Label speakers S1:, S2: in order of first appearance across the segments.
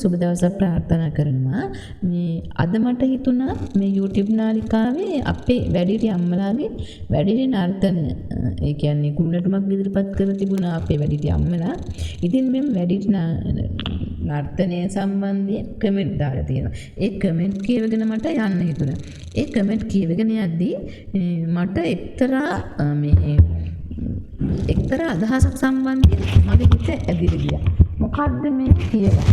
S1: සුබ දවසක් ප්‍රාර්ථනා කරනවා. මේ අද මට හිතුණා මේ YouTube නාලිකාවේ අපේ වැඩිහිටි අම්මලාගේ වැඩිහිටි නර්තන ඒ කියන්නේ කුණටුමක් ඉදිරිපත් කරලා තිබුණා අපේ වැඩිහිටි අම්මලා. ඉතින් මේ වැඩිහිටි නර්තනය සම්බන්ධයෙන් කමෙන්ට් දාලා තියෙනවා. ඒ කමෙන්ට් කියවගෙන මට යන්න හිතුණා. ඒ කමෙන්ට් කියවගෙන යද්දී මට එක්තරා අදහසක් සම්බන්ධයෙන් මගේ හිත ඇදිලා ගියා. මොකද්ද මේ කියලා.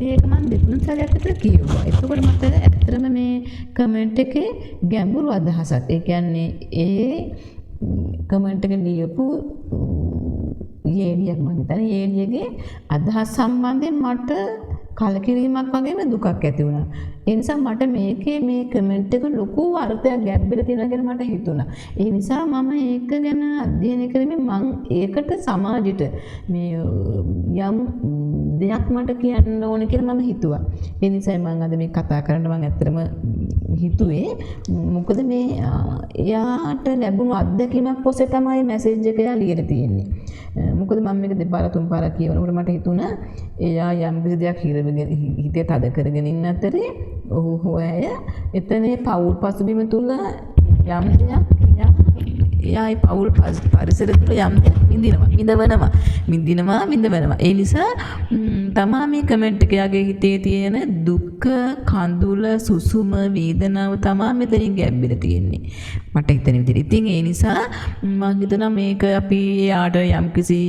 S1: ඒක මම දෙතුන් සැරයක් විතර කිව්වා. එතකොට මට ඇත්තටම මේ කමෙන්ට් එකේ ගැඹුරු අදහසක්. ඒ කියන්නේ ඒ කමෙන්ට් එක ලියපු යේලියක් මම හිතන්නේ යේලියගේ අදහස් සම්බන්ධයෙන් මට කලකිරීමක් වගේම දුකක් ඇති වුණා. ඒ නිසා මට මේකේ මේ කමෙන්ට් එක ලොකු අර්ථයක් ගැඹුරට තියෙනවා කියලා මට හිතුණා. ඒ නිසා මම ඒක ගැන අධ්‍යයනය කරමින් මම ඒකට සමාජයට මේ යම් දෙයක් මට කියන්න ඕන කියලා මම හිතුවා. ඒ නිසා මම අද මේ කතා කරන්න මම ඇත්තටම හිතුවේ මොකද මේ එයාට ලැබුණු අත්දැකීමක් ඔස්සේ තමයි මැසේජ් එක එයා ලියලා තියෙන්නේ. මොකද මම මේක දෙපාරක් තුන් පාරක් කියවනකොට මට හිතුණා එයා යම් කිසි දෙයක් හිතේ තද කරගෙන ඉන්න අතරේ ඔහු හොයය එතන පෞල් පසුබිම තුල යම් දෙයක් එයායි පෞල් පරිසර තුල යම් දෙයක් විඳිනවා. ඒ නිසා තමා මේ කමෙන්ට් එක යාගේ හිතේ තියෙන දුක්ඛ කඳුල සුසුම වේදනාව තමා මෙතනින් ගැඹිර තියෙන්නේ. මට හිතෙන විදිහට. ඉතින් ඒ නිසා මම හිතනවා මේක අපි යාට යම්කිසි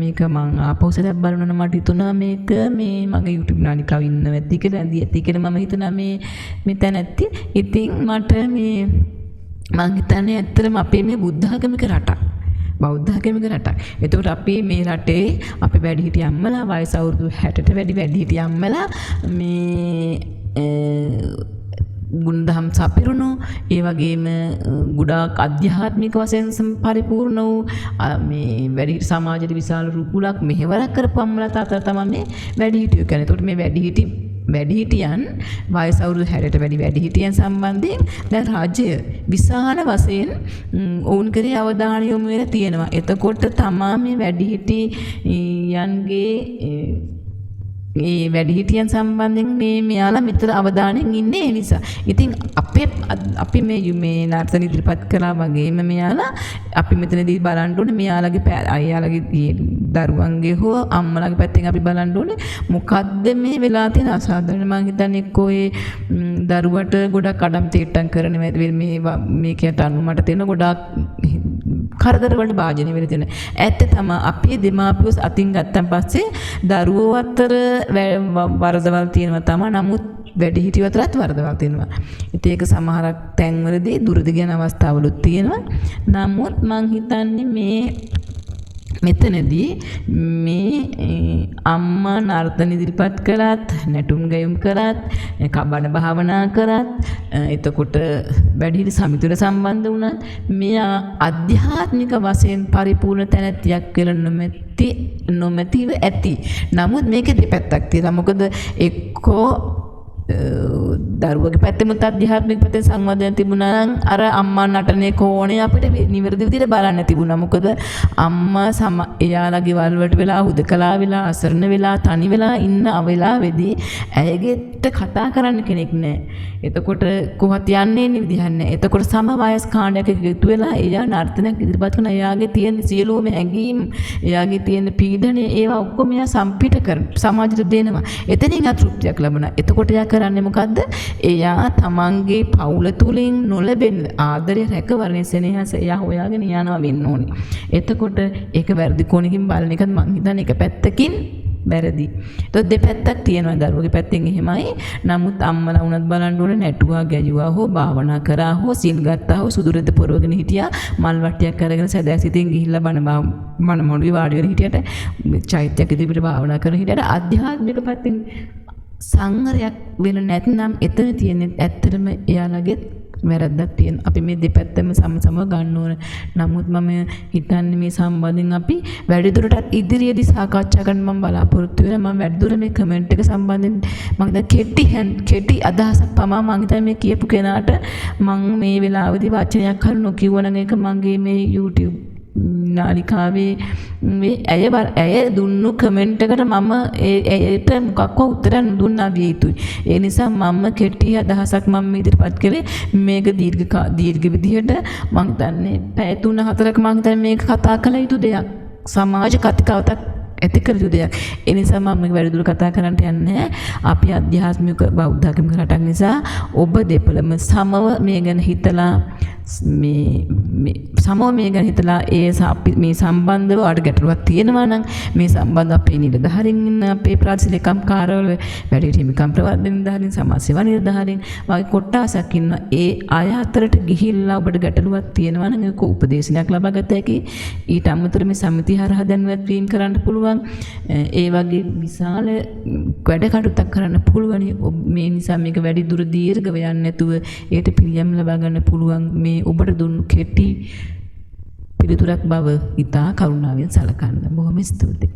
S1: මේක මම ආපෞසලක් බලනවා මට හිතුණා මේක මේ මගේ YouTube නාලිකාව ඉන්නව ඇති කියලා ඇති කියලා මම හිතනවා මේ තැන ඇති. ඉතින් මට මේ මම හිතන්නේ ඇත්තටම අපේ මේ බෞද්ධ ආගමික රටක්. එතකොට අපි මේ රටේ අපි වැඩිහිටි අම්මලා වයස අවුරුදු 60ට වැඩි වැඩිහිටි අම්මලා මේ ගුණධම් සපිරුණු ඒ වගේම ගොඩාක් අධ්‍යාත්මික වශයෙන් පරිපූර්ණ වූ මේ වැඩිහිටි සමාජයේ විශාල රුකුලක් මෙහෙවරක් කරපු අම්මලා තාත්තා තමයි මේ වැඩිහිටියෝ කියන්නේ. එතකොට මේ වැඩිහිටියන් වයස අවුරුදු 60ට වැඩි වැඩිහිටියන් සම්බන්ධයෙන් දැන් රාජ්‍ය විශාල වශයෙන් ඔවුන් කෙරේ අවධානය යොමු වෙලා තියෙනවා. එතකොට තමා මේ වැඩිහිටියන්ගේ මේ වැඩිහිටියන් සම්බන්ධයෙන් මෙයාලා මෙතන අවධානයෙන් ඉන්නේ ඒ නිසා. ඉතින් අපි මේ නර්තන ඉදිරිපත් කළා වගේම මෙයාලා අපි මෙතනදී බලන්න ඕනේ මෙයාලගේ අයියාලගේ දරුවන්ගේ හෝ අම්මලාගේ පැත්තෙන් අපි බලන්න ඕනේ මොකද්ද මේ වෙලා තියෙන අසාධාරණ. මම හිතන්නේ එක්කෝ ඒ දරුවට ගොඩක් අඩම් තීට්ටම් කරන මේකට අනුමට තියෙන ගොඩක් කරදර වලට භාජනය වෙලා තියෙන. ඇත්ත තමයි අපි දෙමාපියෝ අතින් ගත්තන් පස්සේ දරුවෝ අතර වරදවල් තියෙනවා තමයි. නමුත් වැඩිහිටියෝ අතරත් වරදවල් තියෙනවා. ඉතින් ඒක සමහරක් තැන්වලදී දුරදිග යන අවස්ථාවලුත් තියෙනවා. නමුත් මං හිතන්නේ මෙතනදී මේ අම්මා නර්තන ඉදිරිපත් කරත් නැටුම් ගැයුම් කරත් කබන භාවනා කරත් එතකොට වැඩිහිටි සමිතියට සම්බන්ධ වුණත් මෙයා ආධ්‍යාත්මික වශයෙන් පරිපූර්ණ තැනැත්තියක් කියලා නොමැතිව ඇති. නමුත් මේකේ දෙපැත්තක් තියෙනවා. මොකද එක්කෝ දරුවගේ පැත්තෙමුත් අධ්‍යාත්මික පැත්තෙන් සංවර්ධනය තිබුණා නම් අර අම්මා නටනේ කෝණේ අපිට නිවැරදි විදිහට බලන්න තිබුණා. මොකද අම්මා එයාලගේ වල්වලට වෙලා හුදකලා වෙලා අසරණ වෙලා තනි වෙලා ඉන්න වෙලාවේදී ඇයගෙට කතා කරන්න කෙනෙක් නැහැ. එතකොට කොහොත් යන්නේ විදිහක් නැහැ. එතකොට සම වයස් කාණ්ඩයක එකතු වෙලා එයා නර්තනයක් ඉදිරිපත් කරන එයාගේ තියෙන සියලුම හැඟීම් එයාගේ තියෙන පීඩන ඒවා ඔක්කොම එයා සම්පිට කර සමාජයට දෙනවා. එතනින් අතෘප්තියක් ලැබුණා. එතකොට එයා කරන්නේ මොකද්ද? එයා තමන්ගේ පවුල තුලින් නොලැබෙන ආදරය රැකවරණය සෙනෙහස එයා හොයාගෙන යනවා වෙන්න ඕනේ. එතකොට ඒක වැරදි කොනකින් බලන එකත් මං හිතන්නේ එක පැත්තකින් වැරදි. ඒත් දෙපැත්තක් තියෙනවා දරුවගේ පැත්තෙන් එහෙමයි. නමුත් අම්මලා වුණත් බලන්න ඕනේ නැටුවා ගැයුවා හෝ භාවනා කරා හෝ සිල් ගත්තා හෝ සුදුරෙද්ද පොරවගෙන හිටියා මල් වට්ටියක් අරගෙන සැදැසිතින් ගිහිල්ලා බණ මොඩුවේ වාඩි වෙලා හිටියට චෛත්‍යයක් ඉදිරියට භාවනා කරන හිටියට ආධ්‍යාත්මික පැත්තෙන් සංවරයක් වෙන නැත්නම් එතන තියෙන ඇත්තටම එයාලගේ වැරද්දක් තියෙනවා. අපි මේ දෙපැත්තම සමසම ගන්න ඕන. නමුත් මම හිතන්නේ මේ සම්බන්ධයෙන් අපි වැඩිදුරටත් ඉදිරියේදී සාකච්ඡා කරන්න මම බලාපොරොත්තු වෙනවා. මම වැඩිදුර මේ කමෙන්ට් එක සම්බන්ධයෙන් මම කෙටි අදහසක් පමා මම හිතන්නේ මේ කියපු කෙනාට මම මේ වෙලාවේදී වචනයක් හරි නොකියුවා නම් ඒක මගේ මේ YouTube නාලිකාවේ ඇය දුන්නු කමෙන්ට් එකට මම ඒට මොකක්වත් උත්තරයක් දුන්නා විය යුතුයි. ඒ නිසා මම කෙටි අදහසක් මම ඉදිරිපත් කළේ මේක දීර්ඝ විදිහට මම හිතන්නේ පැය 3-4ක මම හිතන්නේ මේක කතා කළ යුතු දෙයක්. සමාජ කතිකාවතක් ඇති කළ යුතු දෙයක්. ඒ නිසා මම මේක වැඩිදුර කතා කරන්න යන්නේ. අපි අධ්‍යාත්මික බෞද්ධ ආගමික රටක් නිසා ඔබ දෙපළම සමව මේ ගැන හිතලා මේ ගැන හිතලා මේ සම්බන්ධව ආඩ ගැටලුවක් තියෙනවා නම් මේ සම්බන්ධ අපේ නිලධාරීන් ඉන්න අපේ ප්‍රාදේශීය ලේකම් කාර්යාවල වැඩිහිටි හිමිකම් ප්‍රවර්ධන නිලධාරීන් සමාජ සේවා නිලධාරීන් වගේ කොට්ටාසක් ඉන්නවා. ඒ අය අතරට ගිහිල්ලා ඔබට ගැටලුවක් තියෙනවා නම් ඒක උපදේශනයක් ලබා ගත හැකි. ඊට අමතරව මේ සමිතිය හරහා දැනුවත් වීම කරන්න පුළුවන්. ඒ වගේ විශාල වැඩ කටයුත්තක් කරන්න පුළුවන්. මේ නිසා මේක වැඩි දුර දීර්ඝව යන්නේ නැතුව ඒකට පිළියම් ලබා ගන්න පුළුවන්. මේ ඔබට දුන්නු කෙටි පිළිතුරක් බව ඉතා කරුණාවෙන් සලකන්න. බොහොම ස්තුතියි.